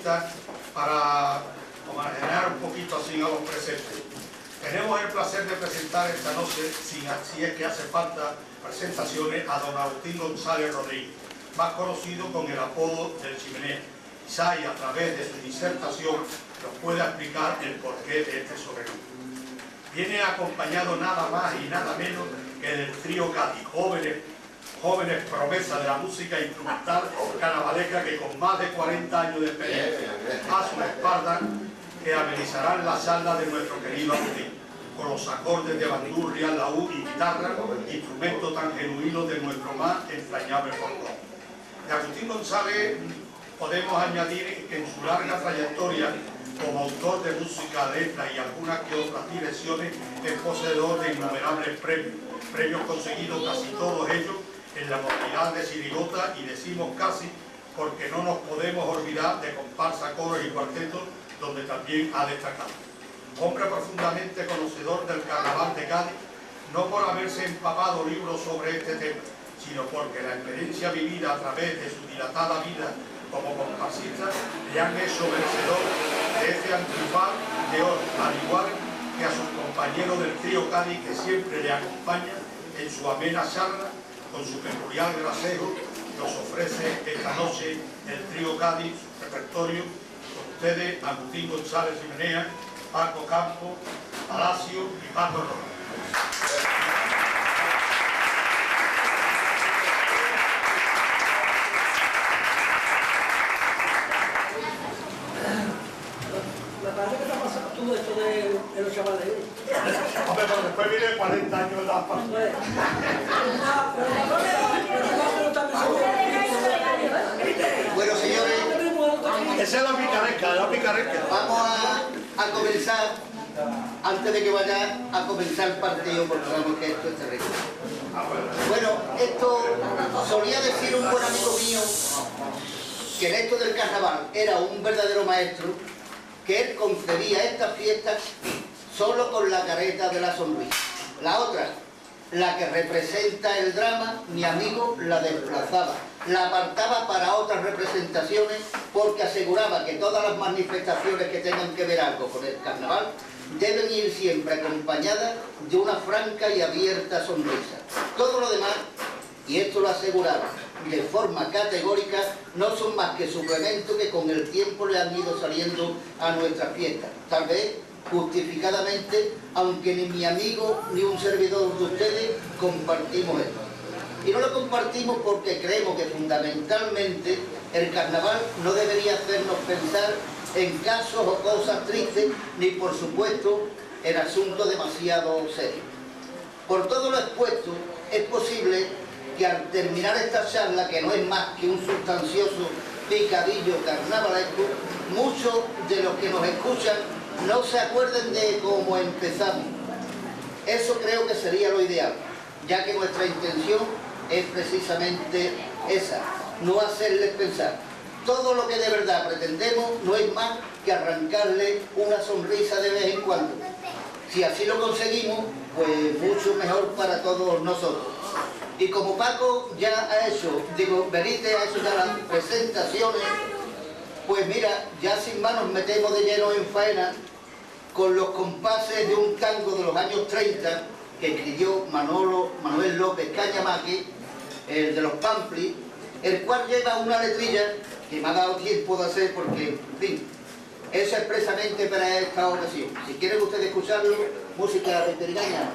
protagonistas para homenajear un poquito así a los presentes. Tenemos el placer de presentar esta noche, si es que hace falta presentaciones, a don Agustín González Rodríguez, más conocido con el apodo del Chimenea. Quizá y a través de su disertación nos pueda explicar el porqué de este sobrenombre. Viene acompañado nada más y nada menos que del trío Cádiz, jóvenes promesas de la música instrumental carnavalesca que con más de 40 años de experiencia a su espalda que amenizarán la charla de nuestro querido Agustín, con los acordes de bandurria, laúd y guitarra, instrumento tan genuino de nuestro más entrañable folclore. De Agustín González podemos añadir que en su larga trayectoria como autor de música, letra y algunas que otras direcciones es poseedor de innumerables premios conseguidos casi todos ellos en la modalidad de chirigota, y decimos casi porque no nos podemos olvidar de comparsa, coros y cuartetos, donde también ha destacado. Hombre profundamente conocedor del carnaval de Cádiz, no por haberse empapado libros sobre este tema, sino porque la experiencia vivida a través de su dilatada vida como comparsista le han hecho merecedor de este antifaz de oro, al igual que a sus compañeros del trío Cádiz, que siempre le acompañan en su amena charla. Con su peculiar gracejo nos ofrece esta noche el trío Cádiz, su repertorio, con ustedes Agustín González Chimenea, Paco Campo, Palacio y Paco Rojas. Me parece que te ha pasado tú esto de los chavales. Hombre, pero después viene 40 años de la pasada. Bueno, señores, Esa es la picaresca. vamos a comenzar, antes de que vaya a comenzar el partido, porque sabemos que esto es terrible. Bueno, esto solía decir un buen amigo mío, que en esto del carnaval era un verdadero maestro, que él concebía estas fiestas solo con la careta de la sonrisa. La otra, la que representa el drama, mi amigo la desplazaba, la apartaba para otras representaciones, porque aseguraba que todas las manifestaciones que tengan que ver algo con el carnaval deben ir siempre acompañadas de una franca y abierta sonrisa. Todo lo demás, y esto lo aseguraba de forma categórica, no son más que suplementos que con el tiempo le han ido saliendo a nuestras fiestas. Tal vez justificadamente, aunque ni mi amigo ni un servidor de ustedes compartimos esto. Y no lo compartimos porque creemos que fundamentalmente el carnaval no debería hacernos pensar en casos o cosas tristes, ni por supuesto en asuntos demasiado serios. Por todo lo expuesto, es posible que al terminar esta charla, que no es más que un sustancioso picadillo carnavalesco, muchos de los que nos escuchan no se acuerden de cómo empezamos. Eso creo que sería lo ideal, ya que nuestra intención es precisamente esa, no hacerles pensar. Todo lo que de verdad pretendemos no es más que arrancarle una sonrisa de vez en cuando. Si así lo conseguimos, pues mucho mejor para todos nosotros. Y como Paco ya ha hecho, Benítez ha hecho ya las presentaciones, pues mira, ya sin más nos metemos de lleno en faena con los compases de un tango de los años 30 que escribió Manuel López Cañamaque, el de los Pamplis, el cual lleva una letrilla que me ha dado tiempo de hacer porque, en fin, es expresamente para esta ocasión. Si quieren ustedes escucharlo, música veterinaria.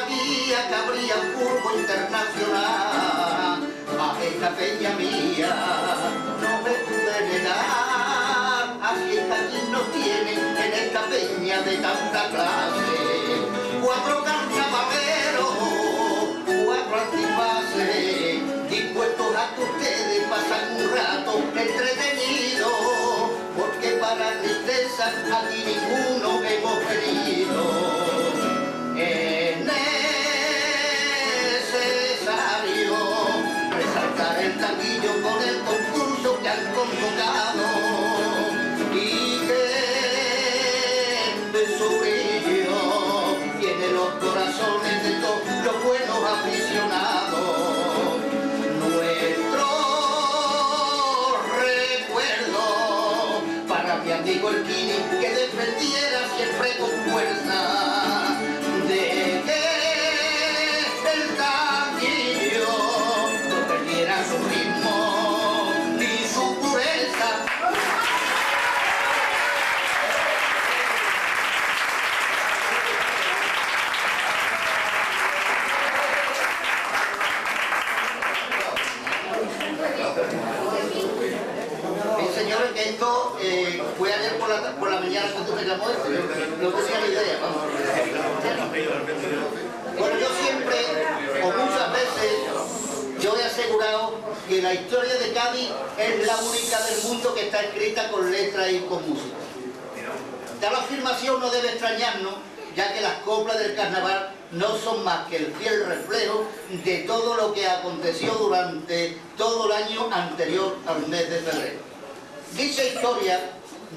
sabía que habría un curvo internacional. A esta peña mía no me pude negar, así es que aquí nos tienen en esta peña de tanta clase. 4 carnavaleros, 4 antifaces, dispuestos a que ustedes pasen un rato entretenido, porque para tristeza aquí ninguno hemos venido. Es necesario resaltar el taquillo con el concurso que han convocado y que de su brillo tiene los corazones de todos los buenos aficionados. Nuestro recuerdo para mi amigo el Kini, que defendiera siempre con fuerza de que el taquillo no perdiera su ritmo ni su pureza. Señores, que esto fue ayer por la mañana cuando me llamó esto, no tenía ni idea, vamos. Bueno, yo siempre, o muchas veces, yo he asegurado que la historia de Cádiz es la única del mundo que está escrita con letras y con música. Tal afirmación no debe extrañarnos, ya que las coplas del carnaval no son más que el fiel reflejo de todo lo que aconteció durante todo el año anterior al mes de febrero. Dicha historia,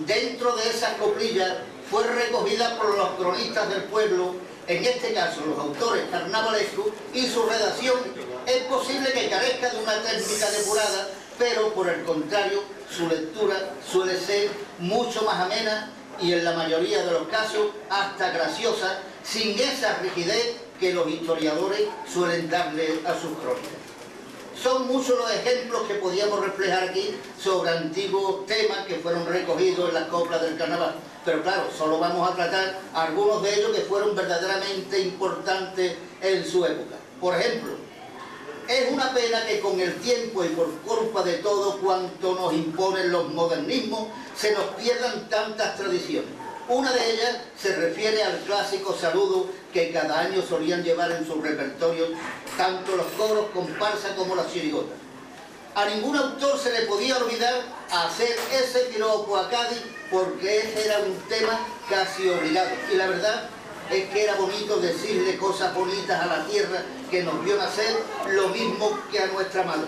dentro de esas coplillas, fue recogida por los cronistas del pueblo, en este caso los autores carnavalescos, y su redacción es posible que carezca de una técnica depurada, pero por el contrario, su lectura suele ser mucho más amena y en la mayoría de los casos hasta graciosa, sin esa rigidez que los historiadores suelen darle a sus crónicas. Son muchos los ejemplos que podíamos reflejar aquí sobre antiguos temas que fueron recogidos en las coplas del carnaval. Pero claro, solo vamos a tratar algunos de ellos que fueron verdaderamente importantes en su época. Por ejemplo, es una pena que con el tiempo y por culpa de todo cuanto nos imponen los modernismos, se nos pierdan tantas tradiciones. Una de ellas se refiere al clásico saludo que cada año solían llevar en su repertorio tanto los coros, comparsa como las chirigotas. A ningún autor se le podía olvidar hacer ese piropo a Cádiz porque ese era un tema casi obligado. Y la verdad es que era bonito decirle cosas bonitas a la tierra que nos vio nacer, lo mismo que a nuestra madre.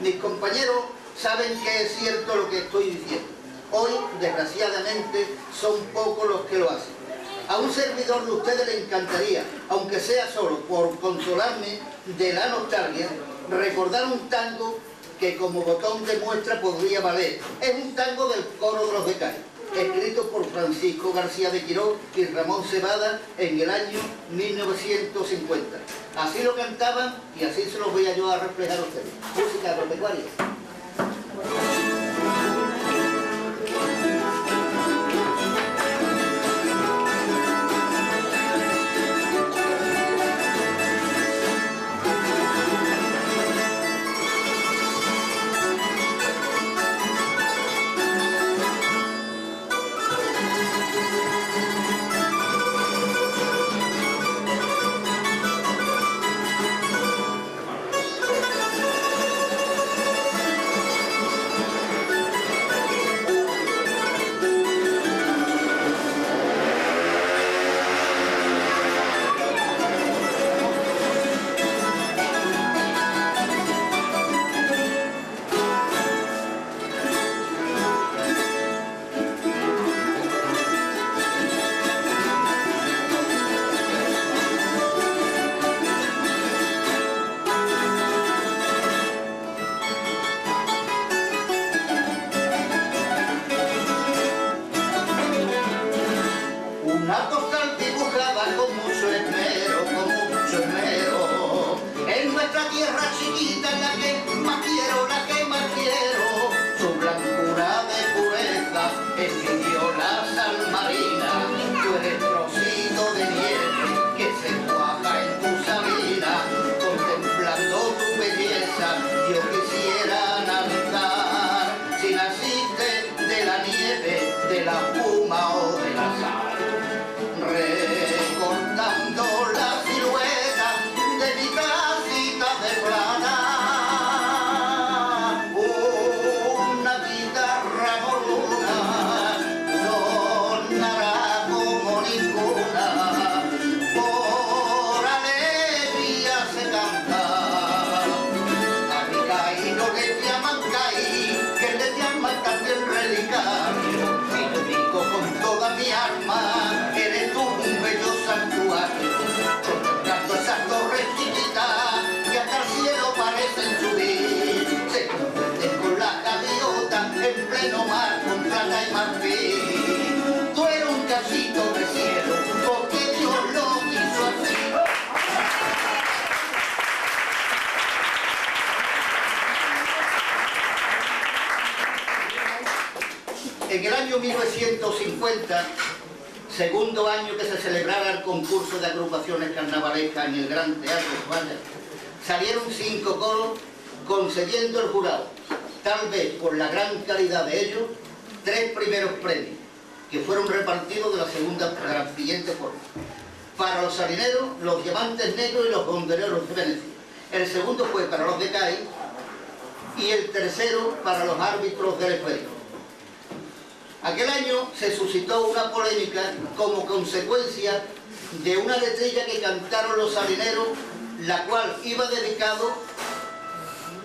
Mis compañeros saben que es cierto lo que estoy diciendo. Hoy, desgraciadamente, son pocos los que lo hacen. A un servidor de ustedes le encantaría, aunque sea solo por consolarme de la nostalgia, recordar un tango que como botón de muestra podría valer. Es un tango del coro de los de Cádiz, escrito por Francisco García de Quirós y Ramón Cebada en el año 1950. Así lo cantaban y así se los voy a yo a reflejar a ustedes. Música agropecuaria. Una postal dibujada con mucho esmero, en nuestra tierra chiquita, la que más quiero, su blancura de pureza, escribió la sal marina, tú eres trocito de nieve que se cuaja en tu 50, segundo año que se celebrara el concurso de agrupaciones carnavalescas en el Gran Teatro de España, salieron 5 coros, concediendo el jurado, tal vez por la gran calidad de ellos, 3 primeros premios, que fueron repartidos de la siguiente forma. Para los salineros, los Diamantes Negros y los Gondoleros de Venecia. El segundo fue para los de Cádiz y el tercero para los árbitros del esférico. Aquel año se suscitó una polémica como consecuencia de una letrilla que cantaron los salineros, la cual iba dedicado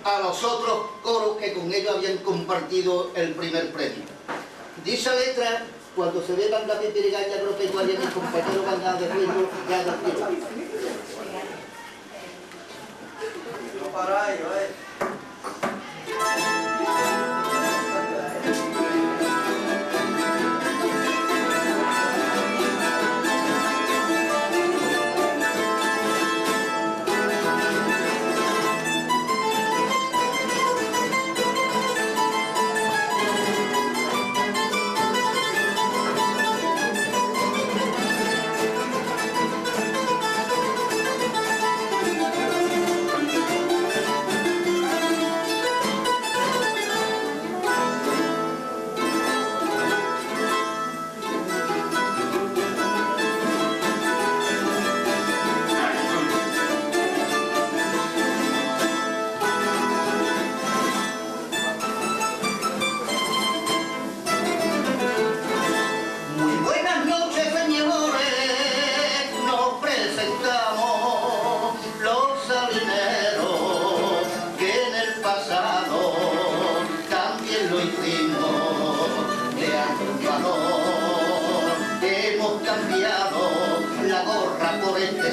a los otros coros que con ellos habían compartido el primer premio. Dicha letra, cuando se ve la pipirigaña agropecuaria, mis compañeros van a decirlo ya de tiro. No paráis,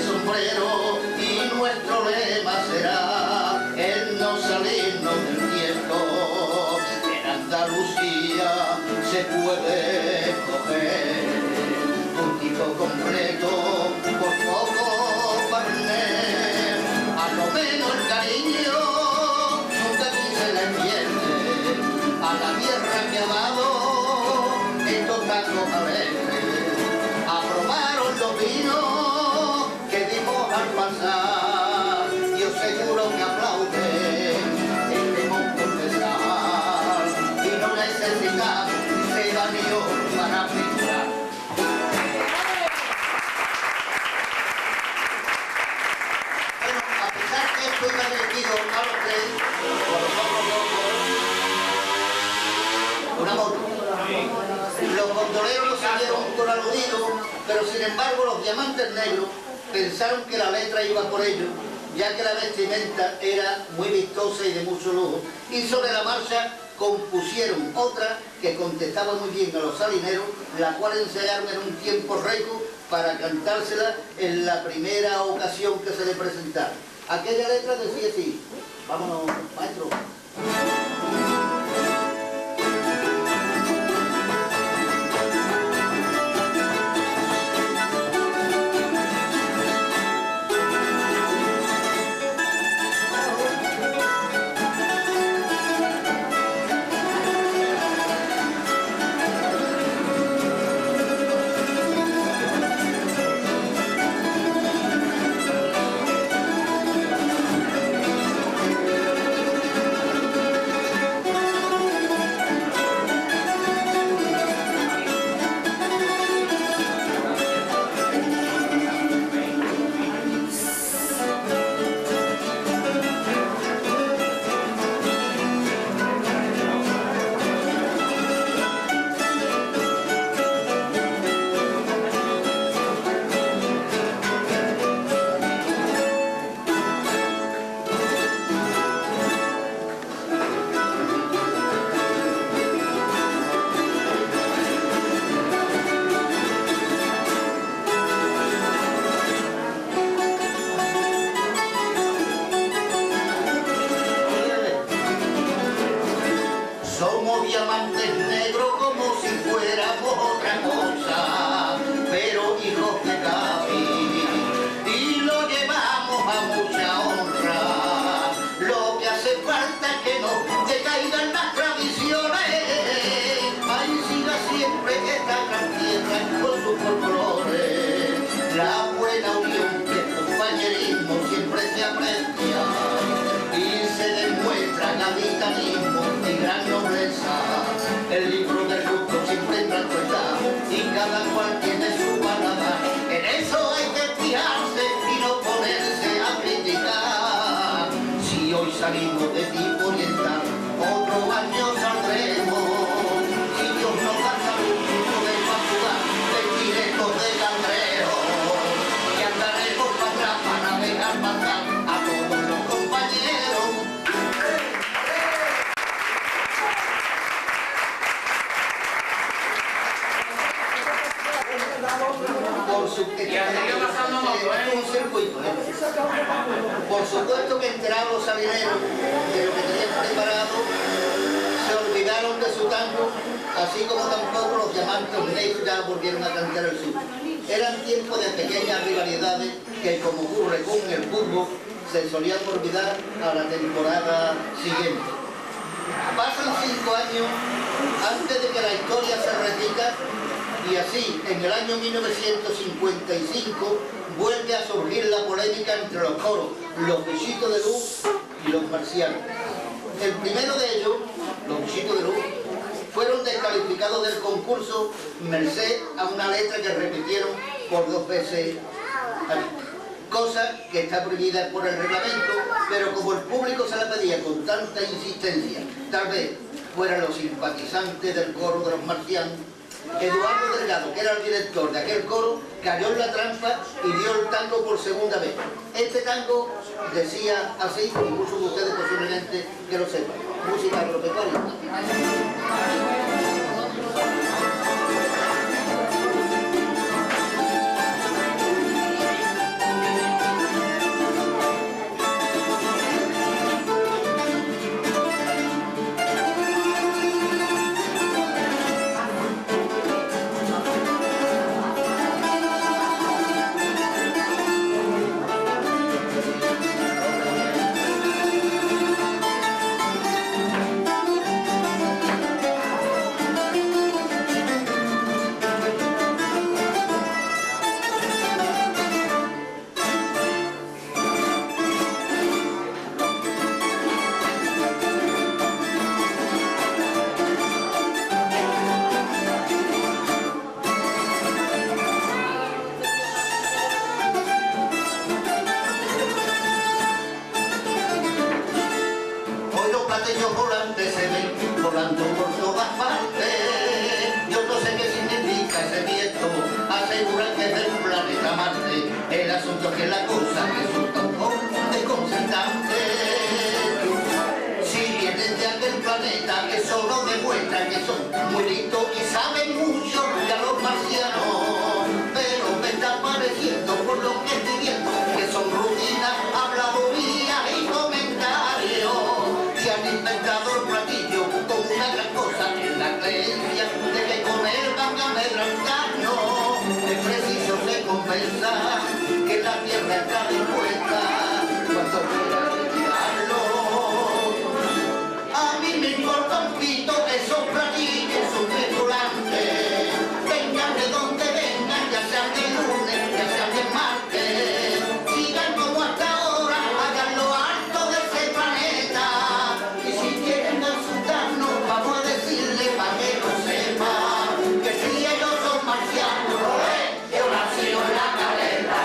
sombrero y nuestro lema será el no salirnos del tiempo. En Andalucía se puede coger un tipo completo por poco carnet. A lo menos el cariño nunca aquí se le pierde a la tierra que ha dado estos tacos alegres. Aprobaron los vinos al pasar, yo seguro que aplauden este monto de sal y no necesitamos seda ni oro para figurar. Bueno, a pesar que esto iba dirigido a los 3, una moto. Los gondoleros no salieron con aludido, pero sin embargo los Diamantes Negros pensaron que la letra iba por ello, ya que la vestimenta era muy vistosa y de mucho lujo, y sobre la marcha compusieron otra que contestaba muy bien a los salineros, la cual ensayaron en un tiempo récord para cantársela en la primera ocasión que se le presentaron. Aquella letra decía así, vámonos, maestro. cada cual tiene su palabra. En eso hay que fijarse y no ponerse a criticar. Si hoy salimos de tipo oriental, otro año saldremos. Si Dios nos da salud, podemos jugar vestidos de cangrejo. Y andaremos para atrás para navegar para atrás a todos los compañeros. Por supuesto que enterados los sabineros de lo que tenían preparado, se olvidaron de su tango, así como tampoco los diamantes negros ya volvieron a cantar el sur. Eran tiempos de pequeñas rivalidades que, como ocurre con el fútbol, se solían olvidar a la temporada siguiente. Pasan 5 años antes de que la historia se repita. Y así, en el año 1955, vuelve a surgir la polémica entre los coros, los Bichitos de Luz y los Marcianos. El primero de ellos, los Bichitos de Luz, fueron descalificados del concurso merced a una letra que repitieron por 2 veces, cosa que está prohibida por el reglamento, pero como el público se la pedía con tanta insistencia, tal vez fueran los simpatizantes del coro de los Marcianos, Eduardo Delgado, que era el director de aquel coro, cayó en la trampa y dio el tango por segunda vez. Este tango decía así, y muchos de ustedes posiblemente que lo sepan: música agropecuaria. Volando por todas partes, yo no sé qué significa ese viento, aseguran que es del planeta Marte, el asunto es que la cosa resulta un poco desconcertante. Si vienen de aquel planeta que solo demuestran que son muy listos y saben mucho ya los marcianos, pero me está pareciendo por lo que estoy viendo que son rutinas, habladurías y comentarios. Se han inventado el platillo como una gran cosa en la creencia de que con él van a amedrentarnos. Es preciso se convenza que la tierra está dispuesta cuando quiera retirarlo. A mí me importa un pito esos platillos, son tripulantes. Vengan de donde vengan, ya sean de lunes, ya sean de martes. Sigan como hasta ahora, hagan lo alto de ese planeta. Vamos a decirle para que lo sepa, que si ellos son marcianos, yo nací en la caleta.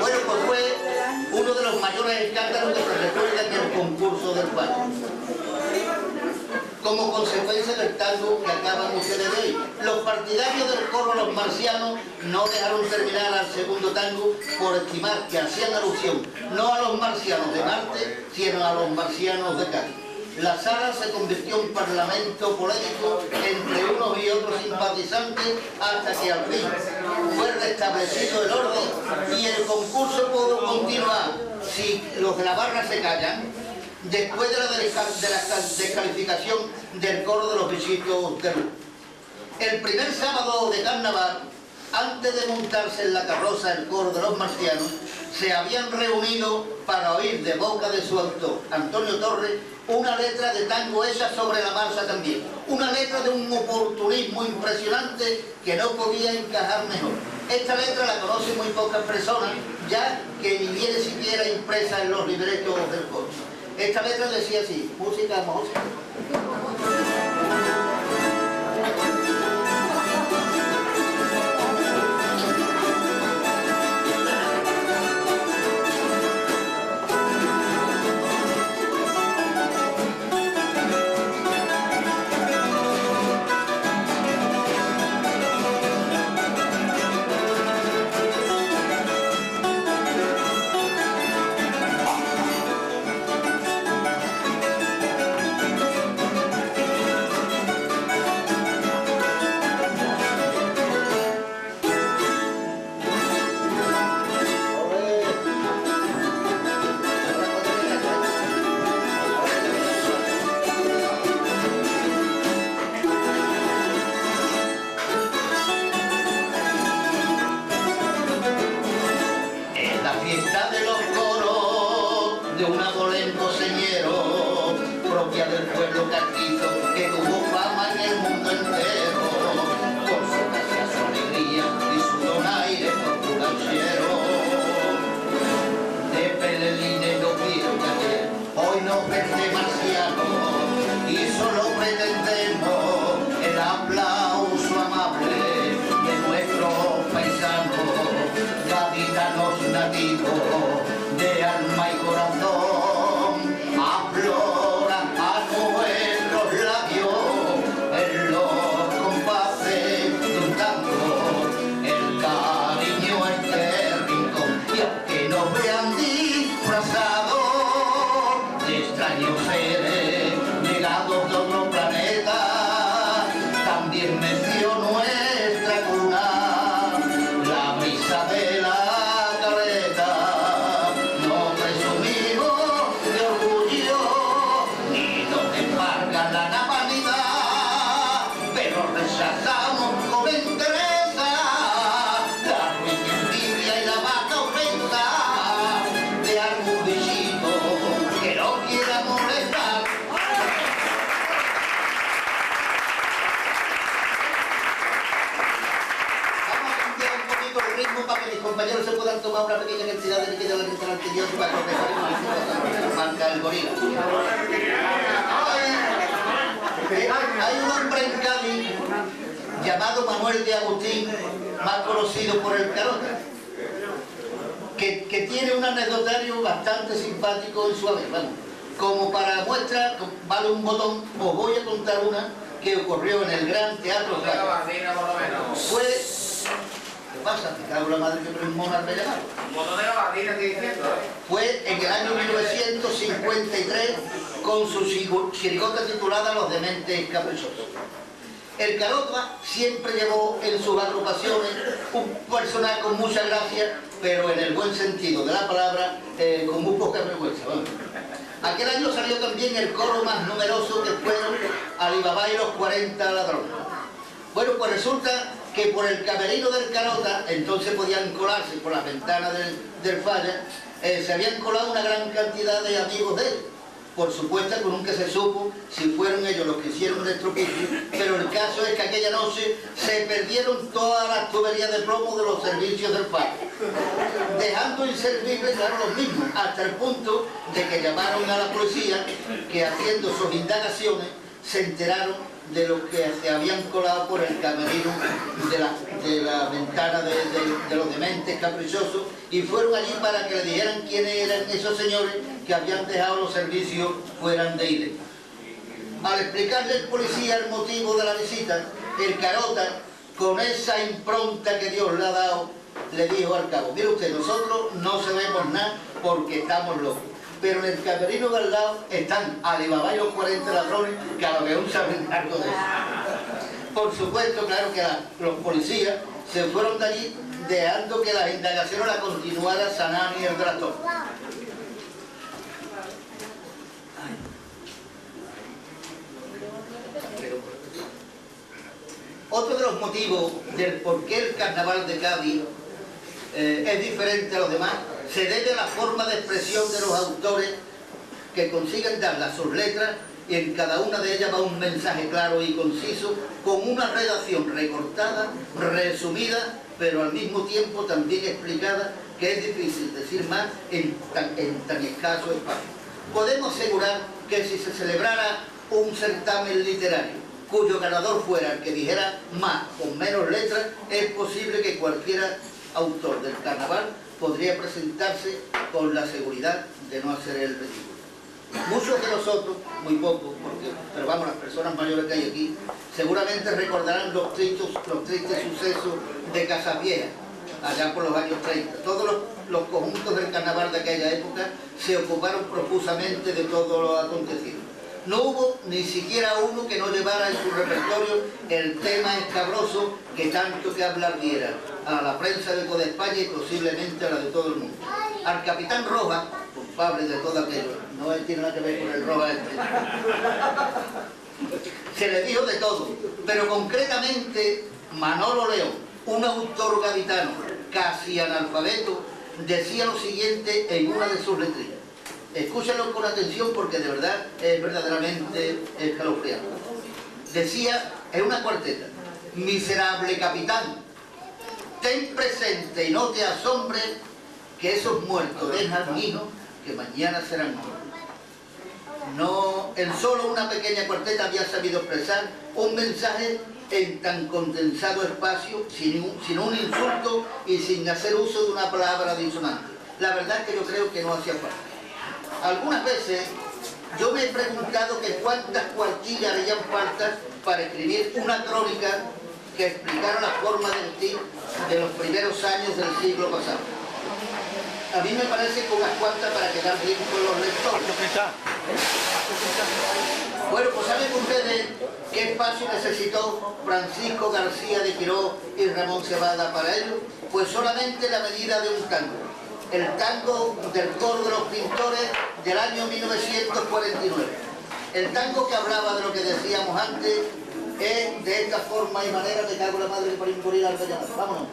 Bueno, pues fue uno de los mayores escándalos que se recuerda en el concurso del baño. Como consecuencia del tango que acaban ustedes de oír, los partidarios del coro Los Marcianos no dejaron terminar al segundo tango por estimar que hacían alusión no a los marcianos de Marte, sino a los marcianos de Cádiz. La sala se convirtió en parlamento polémico entre unos y otros simpatizantes hasta que al fin fue restablecido el orden y el concurso pudo continuar. Si los de la barra se callan, después de la descalificación del coro de los Bichitos de Luz. El primer sábado de carnaval, antes de montarse en la carroza el coro de los Marcianos, se habían reunido para oír de boca de su autor, Antonio Torres, una letra de tango hecha sobre la marcha también. Una letra de un oportunismo impresionante que no podía encajar mejor. Esta letra la conocen muy pocas personas, ya que ni viene siquiera impresa en los libretos del coro. Esta letra decía así, música, música. Del pueblo castizo que tuvo fama en el mundo entero por su gracia, su alegría y su donaire populanciero. De Pelelines no quiero caer, hoy nos ven demasiado y solo pretendemos el aplauso amable de nuestros paisanos, gaditanos nativos de alma y corazón. Afloran a nuestros labios en los compases de un tango, el cariño a este rincón. Y aunque nos vean disfrazados de extraños seres llegados de otro planeta, también meció nuestra cuna la brisa de la caleta. No presumimos de orgullo ni nos embarga la navalidad, pero rechazamos con entereza la ruin envidia y la vaca ofensa de algún bichito que no quiera molestar. Vamos a cambiar un poquito el ritmo para que mis compañeros se puedan tomar una pequeña cantidad de líquido de la anterior para que me marca el gorila. Hay un hombre en Cádiz llamado Manuel de Agustín, más conocido por el Carota, que tiene un anecdotario bastante simpático y suave. Vamos, como para muestra, vale un botón, os voy a contar una que ocurrió en el Gran Teatro Falla. Fue... ¿Qué pasa? Te cago la madre que me mona al llamar. Fue en el año 1953 con su chirigota titulada Los Dementes Caprichosos. El Carota siempre llevó en sus agrupaciones un personaje con mucha gracia, pero en el buen sentido de la palabra, con muy poca vergüenza. Bueno. Aquel año salió también el coro más numeroso, que fueron Alibaba y los 40 ladrones. Bueno, pues resulta que por el camerino del Carota, entonces podían colarse por las ventanas del Falla, se habían colado una gran cantidad de amigos de él. Por supuesto que nunca se supo si fueron ellos los que hicieron el estropicio, pero el caso es que aquella noche se perdieron todas las tuberías de plomo de los servicios del Falla, dejando inservibles, claro, los mismos, hasta el punto de que llamaron a la policía, que haciendo sus indagaciones se enteraron de los que se habían colado por el camerino de la ventana de los dementes caprichosos, y fueron allí para que le dijeran quiénes eran esos señores que habían dejado los servicios fuera de Ile. Al explicarle al policía el motivo de la visita, el Carota, con esa impronta que Dios le ha dado, le dijo al cabo: mire usted, nosotros no sabemos nada porque estamos locos, pero en el camerino del lado están Alibaba y los 40 ladrones, que a lo mejor saben algo de eso. Por supuesto, claro que los policías se fueron de allí, dejando que las indagaciones la continuara Sanani y el Ratón. Otro de los motivos del por qué el carnaval de Cádiz es diferente a los demás se debe a la forma de expresión de los autores, que consiguen darle a sus letras, y en cada una de ellas va un mensaje claro y conciso, con una redacción recortada, resumida, pero al mismo tiempo también explicada, que es difícil decir más en tan escaso espacio. podemos asegurar que si se celebrara un certamen literario cuyo ganador fuera el que dijera más o menos letras, es posible que cualquier autor del carnaval podría presentarse con la seguridad de no hacer el ridículo. Muchos de nosotros, muy pocos, pero vamos, las personas mayores que hay aquí, seguramente recordarán los tristes sucesos de Casavieja, allá por los años 30. Todos los conjuntos del carnaval de aquella época se ocuparon profusamente de todo lo acontecido. No hubo ni siquiera uno que no llevara en su repertorio el tema escabroso que tanto que hablar diera a la prensa de toda España y posiblemente a la de todo el mundo. Al capitán Rojas, culpable de todo aquello, no tiene nada que ver con el Rojas este, se le dijo de todo, pero concretamente Manolo León, un autor gaditano casi analfabeto, decía lo siguiente en una de sus letrillas. Escúchenlo con atención porque de verdad es verdaderamente escalofriante. Decía, en una cuarteta: miserable capitán, ten presente y no te asombres que esos muertos dejan hijos que mañana serán muertos. No, en solo una pequeña cuarteta había sabido expresar un mensaje en tan condensado espacio, sin un insulto y sin hacer uso de una palabra disonante. La verdad es que yo creo que no hacía falta. Algunas veces yo me he preguntado que cuántas cuartillas harían falta para escribir una crónica que explicara la forma de vestir de los primeros años del siglo pasado. A mí me parece que unas cuantas para quedar bien con los lectores. Bueno, pues ¿saben ustedes qué espacio necesitó Francisco García de Quiró y Ramón Cebada para ello? Pues solamente la medida de un tango. El tango del coro de los pintores del año 1949. El tango que hablaba de lo que decíamos antes es de esta forma y manera, me cago en la madre que por imporir al llamar. Vámonos.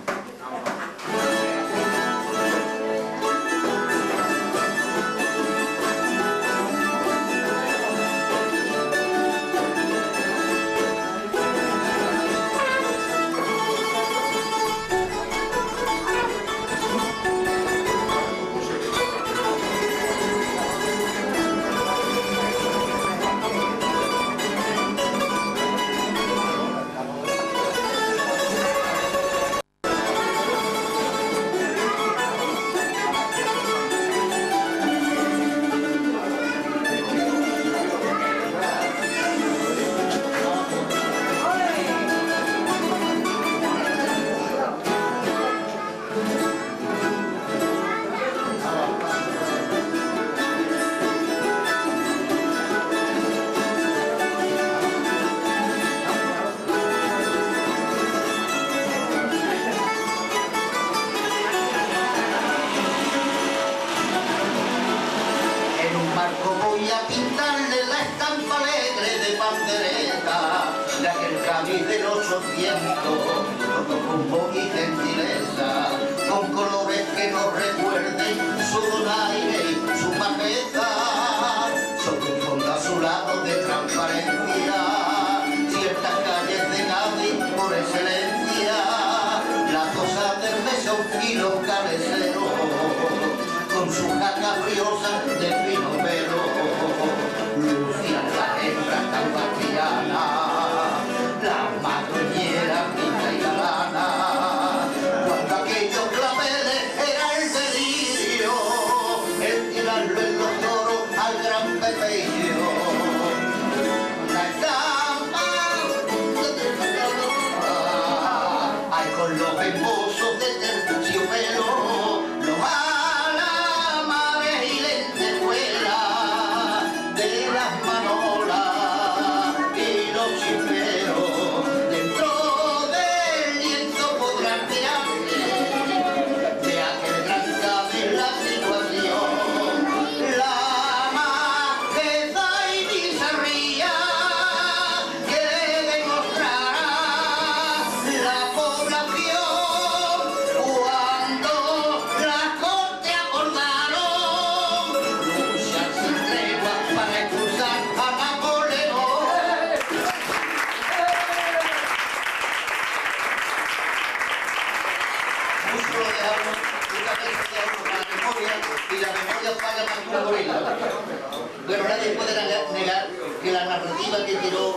que la narrativa que Quirós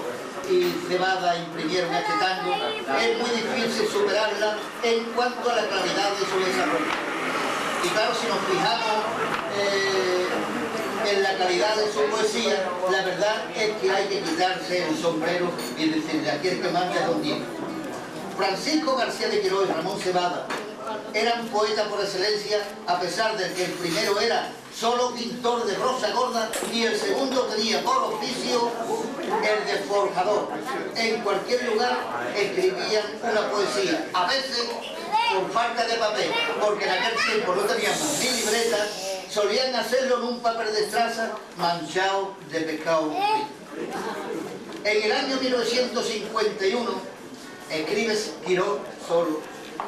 y Cebada imprimieron a este tango es muy difícil superarla en cuanto a la claridad de su desarrollo. Y claro, si nos fijamos en la calidad de su poesía, la verdad es que hay que quitarse el sombrero y decirle, aquí el que manda es don Diego. Francisco García de Quirós y Ramón Cebada eran poetas por excelencia, a pesar de que el primero era solo pintor de rosa gorda y el segundo tenía por oficio el de forjador. En cualquier lugar escribían una poesía, a veces por falta de papel, porque en aquel tiempo no teníamos ni libretas, solían hacerlo en un papel de estraza manchado de pescado frito. En el año 1951 escribe Quirós solo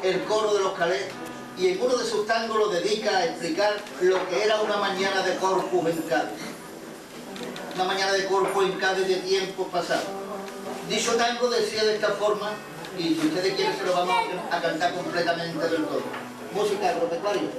el coro de los Calés y en uno de sus tangos lo dedica a explicar lo que era una mañana de Corpus en Cádiz. Una mañana de Corpus en Cádiz de tiempos pasados. Dicho tango decía de esta forma, y si ustedes quieren se lo vamos a cantar completamente del todo. Música agropecuaria.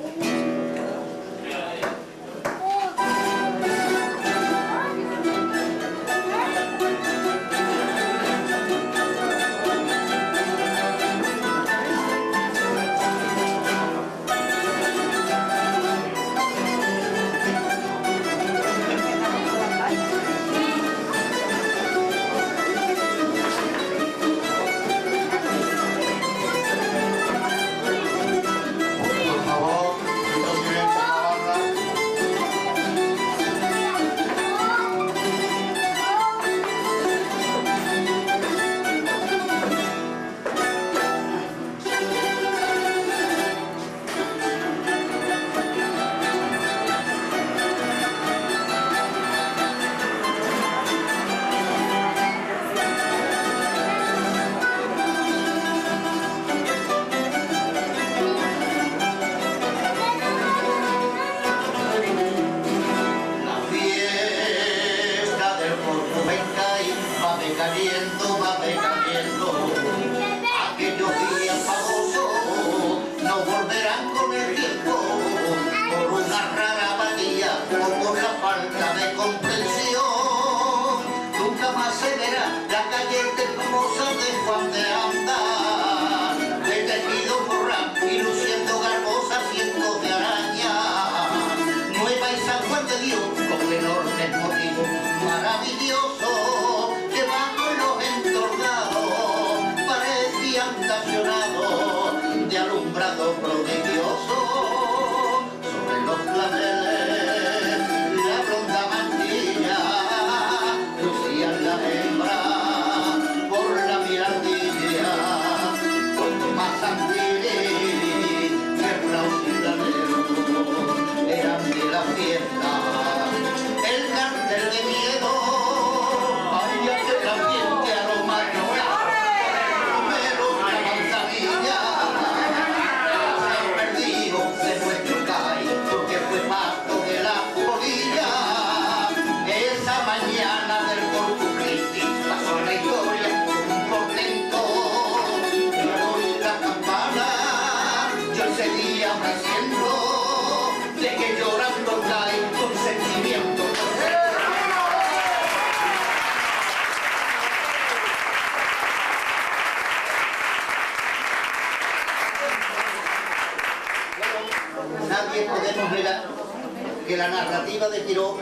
Que la narrativa de Quirós,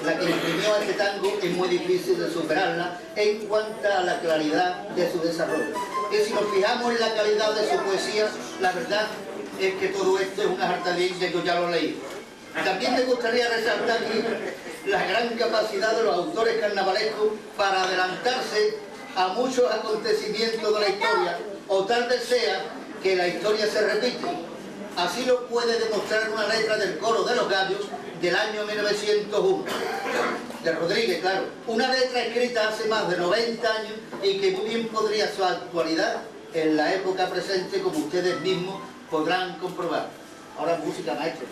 la que imprimió este tango, es muy difícil de superarla en cuanto a la claridad de su desarrollo. Y si nos fijamos en la calidad de su poesía, la verdad es que todo esto es una jartadilla que yo ya lo leí. También me gustaría resaltar aquí la gran capacidad de los autores carnavalescos para adelantarse a muchos acontecimientos de la historia, o tal vez sea que la historia se repite. Así lo puede demostrar una letra del Coro de los Gallos del año 1901, de Rodríguez, claro. Una letra escrita hace más de 90 años y que muy bien podría su actualidad en la época presente, como ustedes mismos podrán comprobar. Ahora música, maestro.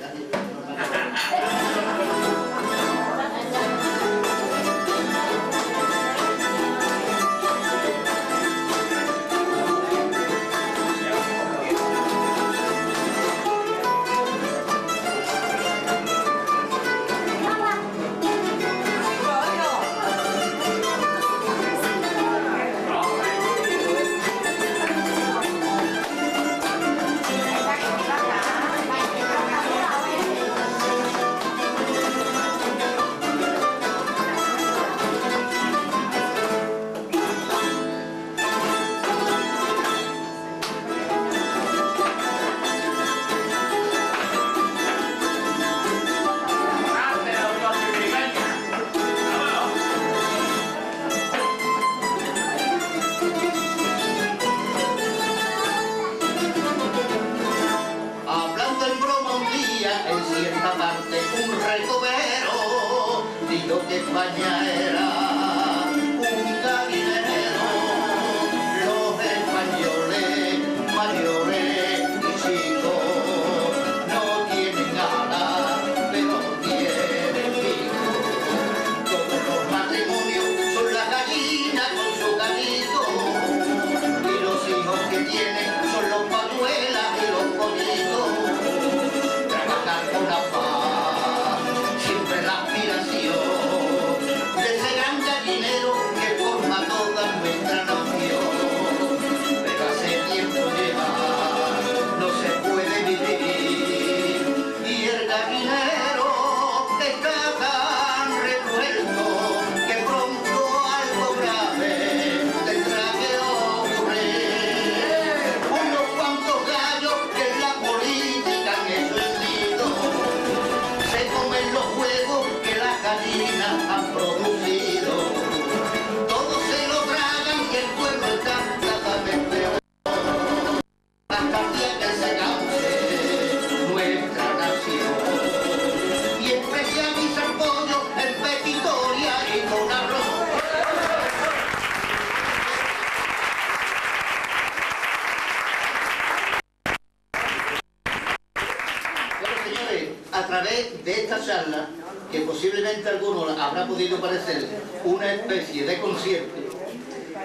podido parecer una especie de concierto,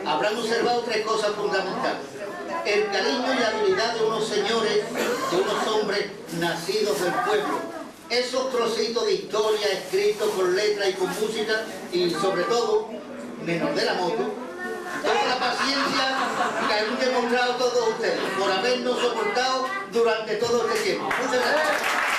habrán observado tres cosas fundamentales. El cariño y la habilidad de unos señores, de unos hombres nacidos del pueblo. Esos trocitos de historia escritos con letra y con música y sobre todo, menos de la moto, toda la paciencia que han demostrado todos ustedes por habernos soportado durante todo este tiempo. Muchas gracias.